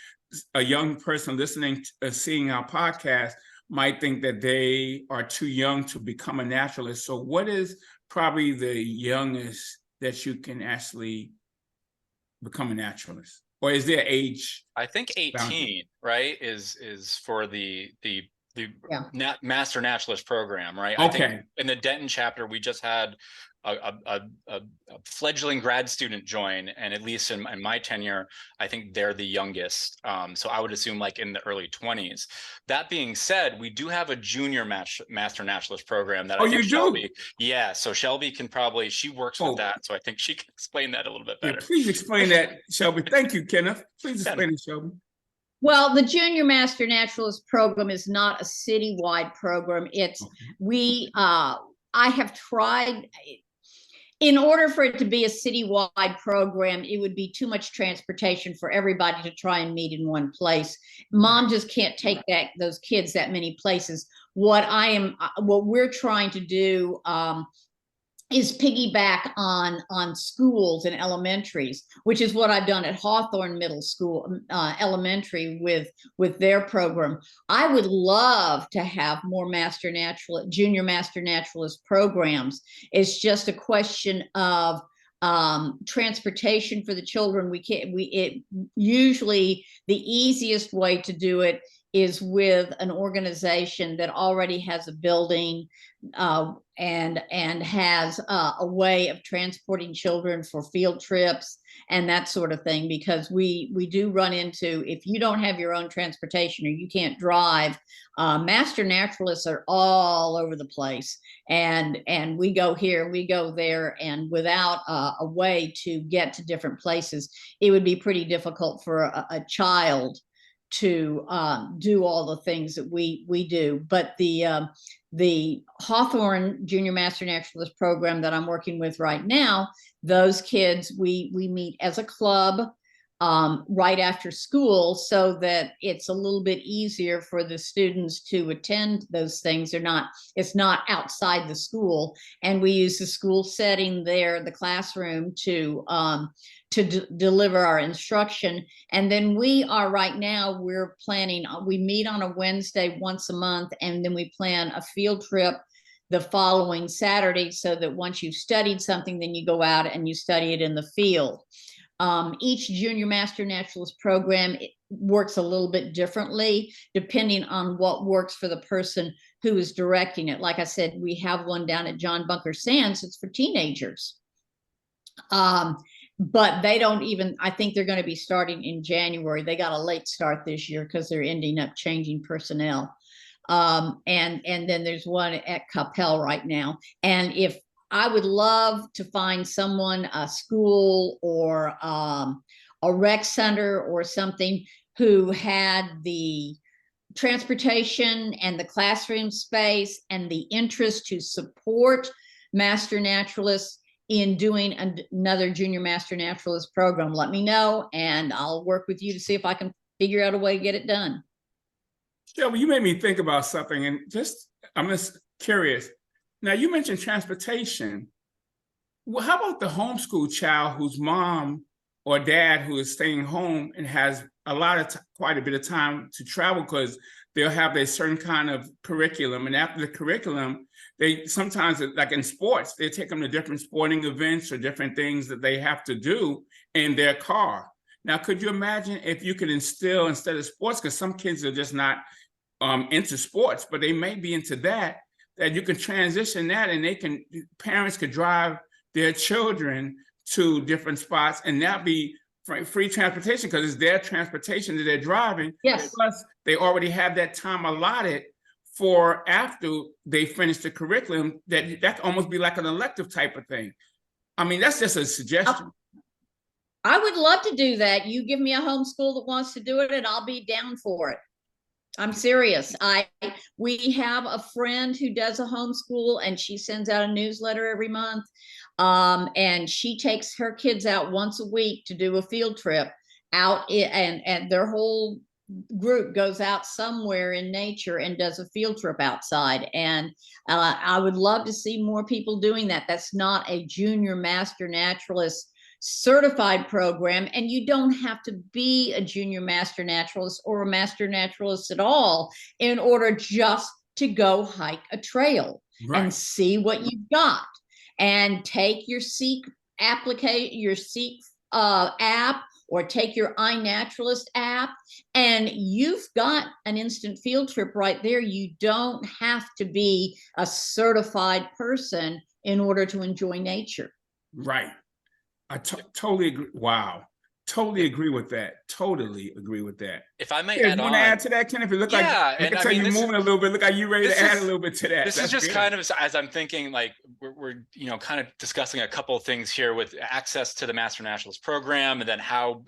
a young person listening, seeing our podcast, might think that they are too young to become a naturalist. So what is probably the youngest that you can actually become a naturalist? Or is there age? I think 18, boundary, right, is for the Master Naturalist program, right? Okay. I think in the Denton chapter, we just had a fledgling grad student join, and at least in my tenure, I think they're the youngest. So I would assume like in the early 20s. That being said, we do have a junior Master Naturalist program that I think Shelby, so Shelby can probably, she works with that, so I think she can explain that a little bit better. Yeah, please explain that, Shelby. Thank you, Kenneth. Please explain it, Shelby. Well, the Junior Master Naturalist program is not a citywide program. It's I have tried. In order for it to be a citywide program, it would be too much transportation for everybody to try and meet in one place. Mom just can't take those kids that many places. What we're trying to do is piggyback on schools and elementaries, which is what I've done at Hawthorne Middle School Elementary with their program. I would love to have more junior Master Naturalist programs. It's just a question of transportation for the children. Usually the easiest way to do it is with an organization that already has a building and has a way of transporting children for field trips and that sort of thing, because we do run into, if you don't have your own transportation or you can't drive, Master Naturalists are all over the place, and we go here, we go there, and without a way to get to different places, it would be pretty difficult for a child to do all the things that we do. But the Hawthorne Junior Master Naturalist program that I'm working with right now, those kids, we meet as a club right after school, so that it's a little bit easier for the students to attend those things. It's not outside the school, and we use the school setting there, the classroom, to deliver our instruction. And then right now we're planning, we meet on a Wednesday once a month, and then we plan a field trip the following Saturday, so that once you've studied something, then you go out and you study it in the field. Each junior master naturalist program works a little bit differently depending on what works for the person who is directing it. Like I said, we have one down at John Bunker Sands. It's for teenagers. But they don't even, I think they're going to be starting in January. They got a late start this year because they're ending up changing personnel. And then there's one at Capel right now. And if I would love to find someone, a school or a rec center or something who had the transportation and the classroom space and the interest to support Master Naturalists in doing another junior Master Naturalist program, let me know, and I'll work with you to see if I can figure out a way to get it done. Yeah, well, you made me think about something, and I'm just curious. Now, you mentioned transportation. Well, how about the homeschool child whose mom or dad who is staying home and has quite a bit of time to travel because they'll have a certain kind of curriculum, and after the curriculum, they sometimes, like in sports, they take them to different sporting events or different things that they have to do in their car. Now, could you imagine if you could instill, instead of sports, because some kids are just not into sports, but they may be into that you can transition that, and parents could drive their children to different spots and not be free transportation because it's their transportation that they're driving. Yes. Plus, they already have that time allotted for after they finish the curriculum. That could almost be like an elective type of thing. I mean, that's just a suggestion. I would love to do that. You give me a homeschool that wants to do it, and I'll be down for it. I'm serious. We have a friend who does a homeschool, and she sends out a newsletter every month. And she takes her kids out once a week to do a field trip out, and their whole group goes out somewhere in nature and does a field trip outside. And I would love to see more people doing that. That's not a junior Master Naturalist certified program, and you don't have to be a junior Master Naturalist or a Master Naturalist at all in order just to go hike a trail and see what you've got, and take your Seek app or take your iNaturalist app, and you've got an instant field trip right there. You don't have to be a certified person in order to enjoy nature. Right. I totally agree. Wow. Totally agree with that. Totally agree with that. If I may add on. You want to add to that, Ken? If you look like, I can tell you moving a little bit. Look like you ready to add a little bit to that. This is just kind of, as I'm thinking, like we're kind of discussing a couple of things here with access to the Master Naturalist program, and then how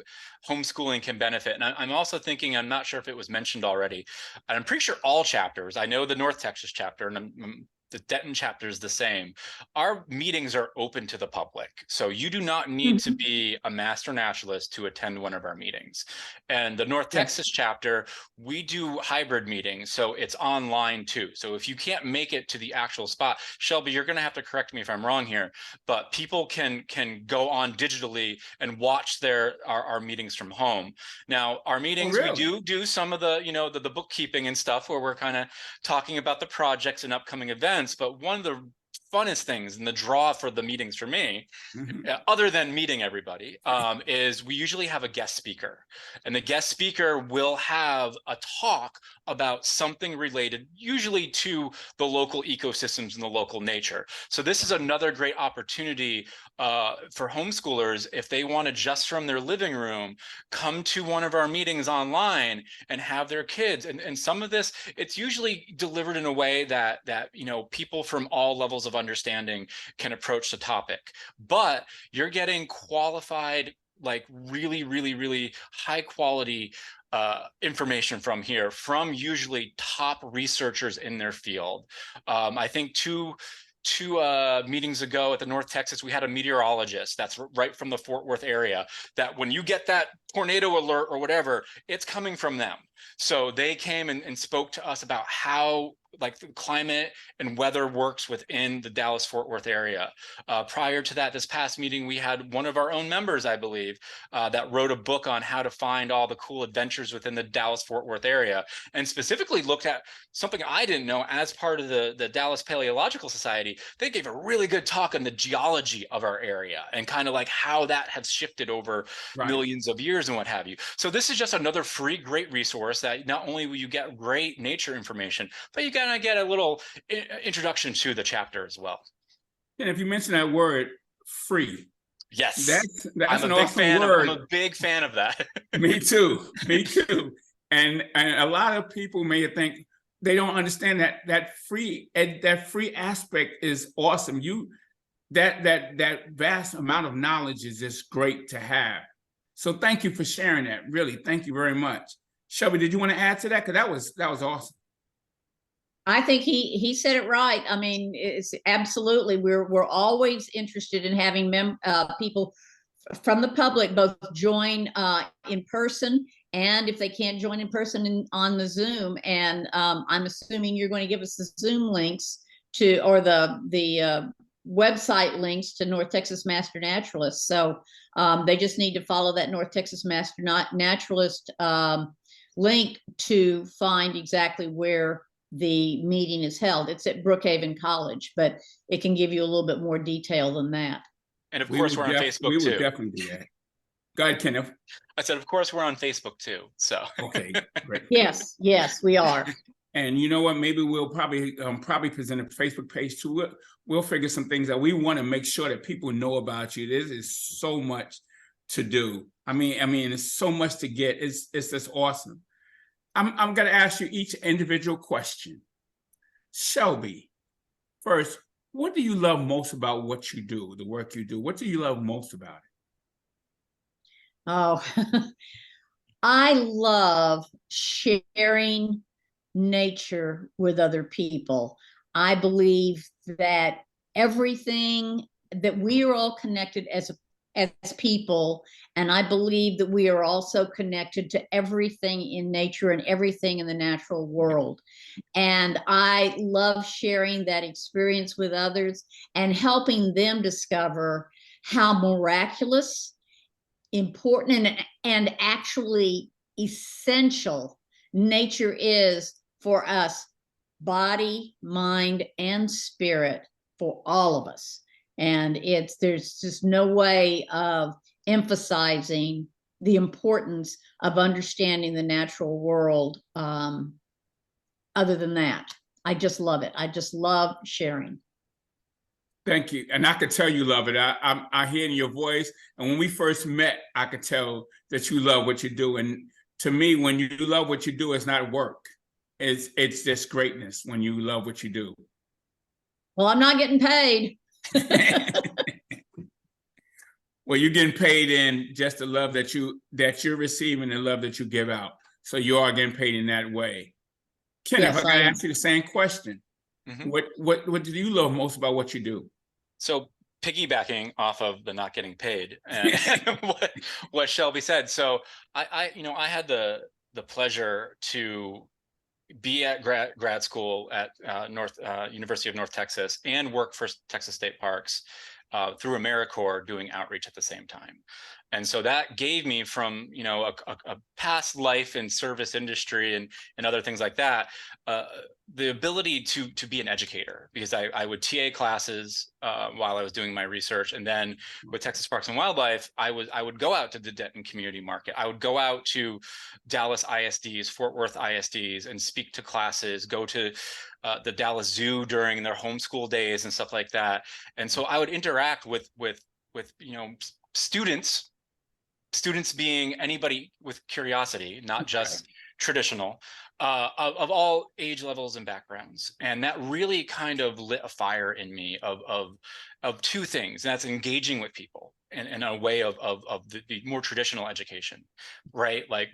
homeschooling can benefit. And I'm also thinking, I'm not sure if it was mentioned already, and I'm pretty sure all chapters, I know the North Texas chapter, and the Denton chapter is the same. Our meetings are open to the public. So you do not need to be a Master Naturalist to attend one of our meetings. And the North Texas chapter, we do hybrid meetings. So it's online too. So if you can't make it to the actual spot, Shelby, you're going to have to correct me if I'm wrong here, but people can go on digitally and watch our meetings from home. Now, our meetings, we do some of the, the bookkeeping and stuff where we're kind of talking about the projects and upcoming events. But one of the funnest things and the draw for the meetings for me, other than meeting everybody, is we usually have a guest speaker, and the guest speaker will have a talk about something related usually to the local ecosystems and the local nature. So this is another great opportunity for homeschoolers, if they want to just from their living room come to one of our meetings online and have their kids, and some of this, it's usually delivered in a way that people from all levels of understanding can approach the topic, but you're getting qualified, like really, really, really high quality information from usually top researchers in their field. I think two meetings ago at the North Texas, we had a meteorologist that's right from the Fort Worth area, that when you get that tornado alert or whatever, it's coming from them. So they came and spoke to us about how like the climate and weather works within the Dallas-Fort Worth area. Prior to that, this past meeting, we had one of our own members, I believe, that wrote a book on how to find all the cool adventures within the Dallas-Fort Worth area, and specifically looked at something I didn't know as part of the Dallas Paleological Society. They gave a really good talk on the geology of our area and kind of like how that has shifted over millions of years and what have you. So this is just another free, great resource that not only will you get great nature information, but you're gonna get a little introduction to the chapter as well. And if you mention that word, free. Yes, that's an awesome word. I'm a big fan of that. Me too. Me too. And a lot of people may think they don't understand that free aspect is awesome. That vast amount of knowledge is just great to have. So thank you for sharing that. Really, thank you very much. Shelby, did you want to add to that? Because that was awesome. I think he said it right. I mean, it's absolutely, we're always interested in having people from the public both join in person, and if they can't join in person on the Zoom. And I'm assuming you're going to give us the Zoom links to, or the website links to North Texas Master Naturalists. So they just need to follow that North Texas Master Naturalist link to find exactly where the meeting is held. It's at Brookhaven College, but it can give you a little bit more detail than that. And of course, we're on Facebook too. We would definitely do that. Go ahead, Kenneth. I said, of course, we're on Facebook too. So okay, great. Yes, we are. And you know what? Maybe we'll probably present a Facebook page too. We'll figure some things out. We want to make sure that people know about you. There is so much to do. I mean, it's so much to get. It's just awesome. I'm going to ask you each individual question. Shelby, first, what do you love most about what you do, the work you do? What do you love most about it? Oh, I love sharing nature with other people. I believe that everything, that we are all connected as people, and I believe that we are also connected to everything in nature and everything in the natural world. And I love sharing that experience with others and helping them discover how miraculous, important, and actually essential nature is for us, body, mind, and spirit, for all of us. And there's just no way of emphasizing the importance of understanding the natural world other than that. I just love it. I just love sharing. Thank you. And I could tell you love it. I hear in your voice. And when we first met, I could tell that you love what you do. And to me, when you love what you do, it's not work. It's just greatness when you love what you do. Well, I'm not getting paid. Well, you're getting paid in just the love that you're receiving, the love that you give out. So you are getting paid in that way. Kenneth, yes, I gotta ask you the same question. Mm-hmm. What do you love most about what you do? So piggybacking off of the not getting paid and what Shelby said. So I had the pleasure to be at grad school at University of North Texas and work for Texas State Parks through AmeriCorps doing outreach at the same time. And so that gave me, from a past life in service industry and other things like that, the ability to be an educator, because I would TA classes while I was doing my research, and then with Texas Parks and Wildlife, I would go out to the Denton Community Market. I would go out to Dallas ISDs, Fort Worth ISDs, and speak to classes. Go to the Dallas Zoo during their homeschool days and stuff like that. And so I would interact with students being anybody with curiosity, not just traditional, of all age levels and backgrounds. And that really kind of lit a fire in me of two things. And that's engaging with people in a way of the more traditional education, right? Like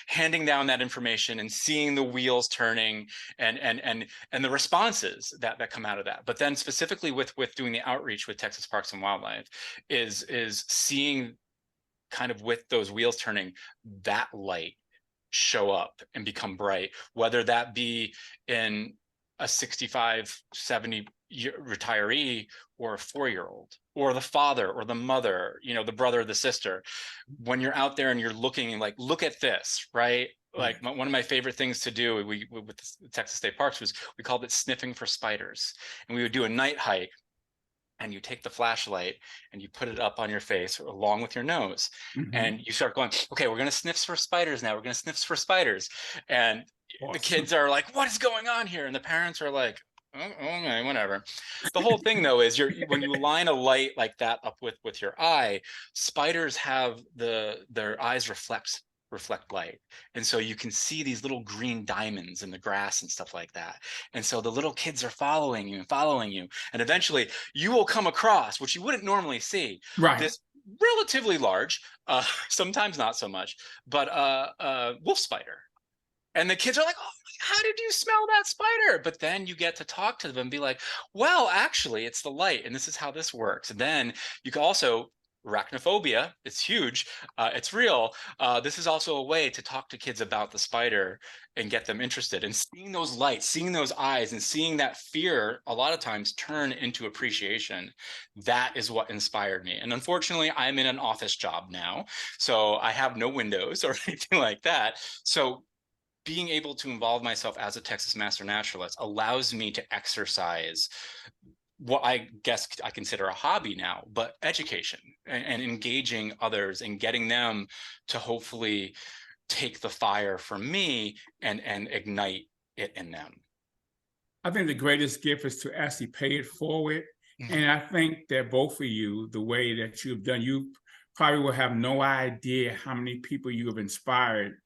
handing down that information and seeing the wheels turning and the responses that come out of that. But then specifically with doing the outreach with Texas Parks and Wildlife is seeing, kind of with those wheels turning, that light show up and become bright, whether that be in a 65, 70 year retiree or a 4-year-old or the father or the mother, you know, the brother or the sister. When you're out there and you're looking and like, look at this, right? Like one of my favorite things to do with the Texas State Parks was we called it sniffing for spiders. And we would do a night hike, and you take the flashlight and you put it up on your face along with your nose. And you start going, okay, we're going to sniff for spiders now. We're going to sniff for spiders. And the kids are like, what is going on here? And the parents are like, oh, okay, whatever. The whole thing though is when you line a light like that up with your eye, spiders have their eyes reflect light, and so you can see these little green diamonds in the grass and stuff like that. And so the little kids are following you, and eventually you will come across, which you wouldn't normally see, this relatively large, sometimes not so much, but wolf spider. And the kids are like, oh, how did you smell that spider? But then you get to talk to them and be like, well, actually, it's the light, and this is how this works. And then you can also, arachnophobia, it's huge, it's real. This is also a way to talk to kids about the spider and get them interested. And seeing those lights, seeing those eyes, and seeing that fear a lot of times turn into appreciation, that is what inspired me. And unfortunately, I'm in an office job now, so I have no windows or anything like that. So being able to involve myself as a Texas Master Naturalist allows me to exercise what I guess I consider a hobby now, but education and engaging others and getting them to hopefully take the fire from me and ignite it in them. I think the greatest gift is to actually pay it forward. And I think that both of you, the way that you've done, you probably will have no idea how many people you have inspired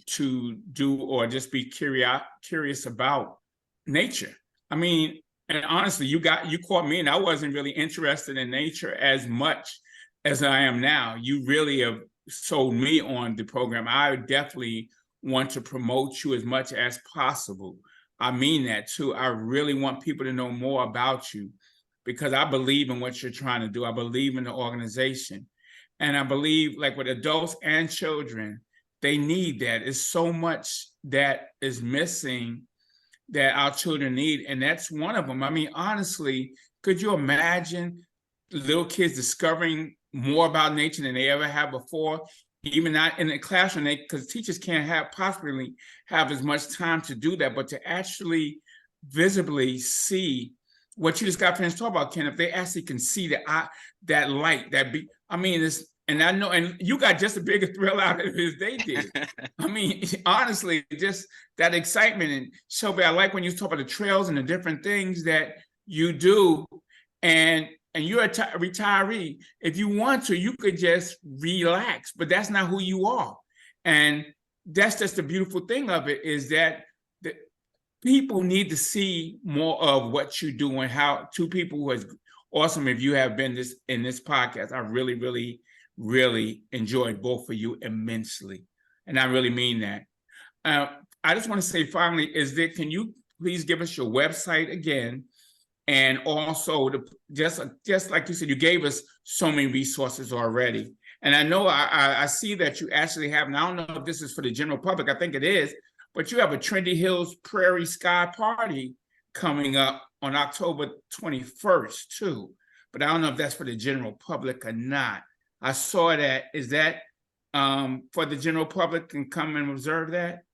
to do or just be curious about nature. I mean, and honestly, you caught me, and I wasn't really interested in nature as much as I am now. You really have sold me on the program. I definitely want to promote you as much as possible. I mean that too. I really want people to know more about you because I believe in what you're trying to do. I believe in the organization. And I believe, like with adults and children, they need that. It's so much that is missing that our children need, and that's one of them. I mean, honestly, could you imagine little kids discovering more about nature than they ever have before? Even not in the classroom, because teachers can't possibly have as much time to do that, but to actually visibly see what you just got finished talking about, Ken, if they actually can see that light, I mean, it's, and I know, and you got just a bigger thrill out of it as they did. I mean, honestly, just that excitement. And Shelby, I like when you talk about the trails and the different things that you do. And you're a retiree. If you want to, you could just relax, but that's not who you are. And that's just the beautiful thing of it, is that the people need to see more of what you do, and how two people who is awesome. If you have been in this podcast, I really, really, really enjoyed both of you immensely. And I really mean that. I just want to say finally, can you please give us your website again? And also, just like you said, you gave us so many resources already. And I know I see that you actually have, and I don't know if this is for the general public, I think it is, but you have a Trendy Hills Prairie Sky Party coming up on October 21st too. But I don't know if that's for the general public or not. I saw that. Is that for the general public can come and observe that?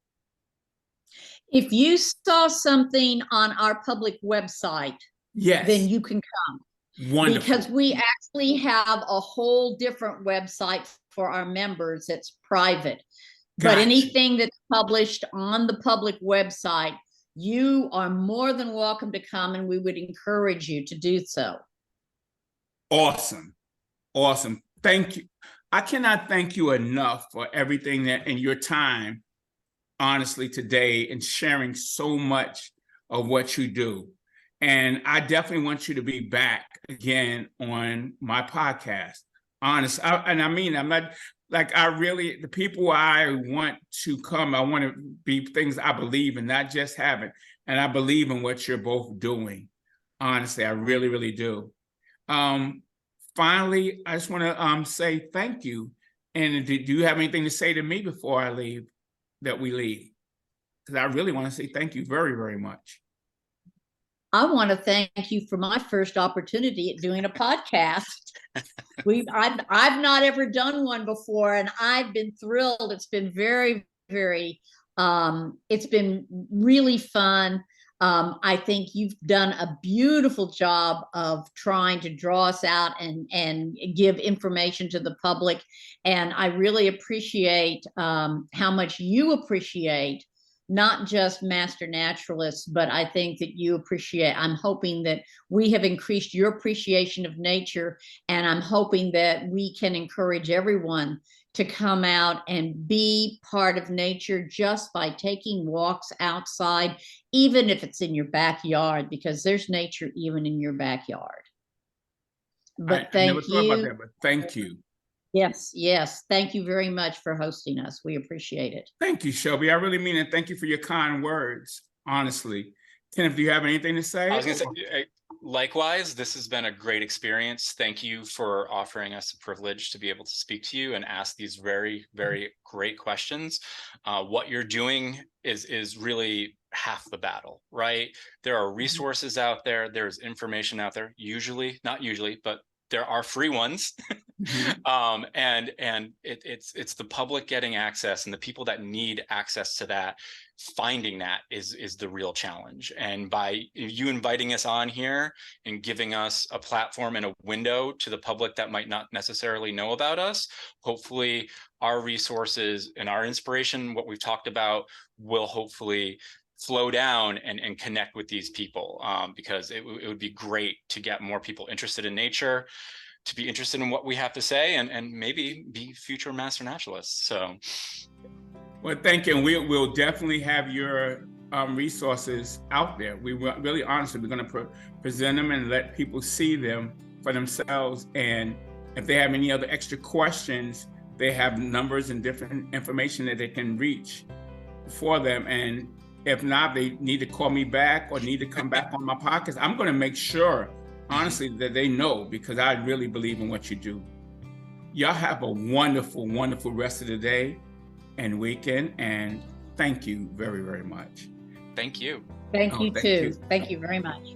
If you saw something on our public website, yes, then you can come. Wonderful. Because we actually have a whole different website for our members. It's private. But anything that's published on the public website, you are more than welcome to come, and we would encourage you to do so. Awesome. Awesome. Thank you. I cannot thank you enough for everything that in your time, honestly, today, and sharing so much of what you do. And I definitely want you to be back again on my podcast. Honest. And I mean, I'm not like, the people I want to come, I want to be things I believe in, not just have it. And I believe in what you're both doing. Honestly, I really, really do. Finally, I just want to say thank you. And do you have anything to say to me before I leave, that we leave? Because I really want to say thank you very, very much. I want to thank you for my first opportunity at doing a podcast. I've not ever done one before, and I've been thrilled. It's been very, very, it's been really fun. I think you've done a beautiful job of trying to draw us out and give information to the public. And I really appreciate how much you appreciate not just Master Naturalists, but I think that you appreciate, I'm hoping that we have increased your appreciation of nature, and I'm hoping that we can encourage everyone to come out and be part of nature just by taking walks outside, even if it's in your backyard, because there's nature even in your backyard. But I never thank thought about you. that, but thank you. Yes, yes. Thank you very much for hosting us. We appreciate it. Thank you, Shelby. I really mean it. Thank you for your kind words, honestly. Kenneth, do you have anything to say? I was going to say, likewise, this has been a great experience. Thank you for offering us the privilege to be able to speak to you and ask these very, very great questions. What you're doing is really half the battle, right? There are resources out there. There's information out there, usually, not usually, but there are free ones. And it's the public getting access, and the people that need access to that, finding that is the real challenge. And by you inviting us on here and giving us a platform and a window to the public that might not necessarily know about us, hopefully our resources and our inspiration, what we've talked about, will hopefully flow down and connect with these people, because it would be great to get more people interested in nature, to be interested in what we have to say, and maybe be future Master Naturalists. So, well, thank you. And we'll definitely have your resources out there. We really, honestly, we're going to present them and let people see them for themselves. And if they have any other extra questions, they have numbers and different information that they can reach for them. And if not, they need to call me back or need to come back on my podcast. I'm going to make sure, honestly, that they know, because I really believe in what you do. Y'all have a wonderful, wonderful rest of the day and weekend. And thank you very, very much. thank you. Thank you thank too. you. Thank you very much.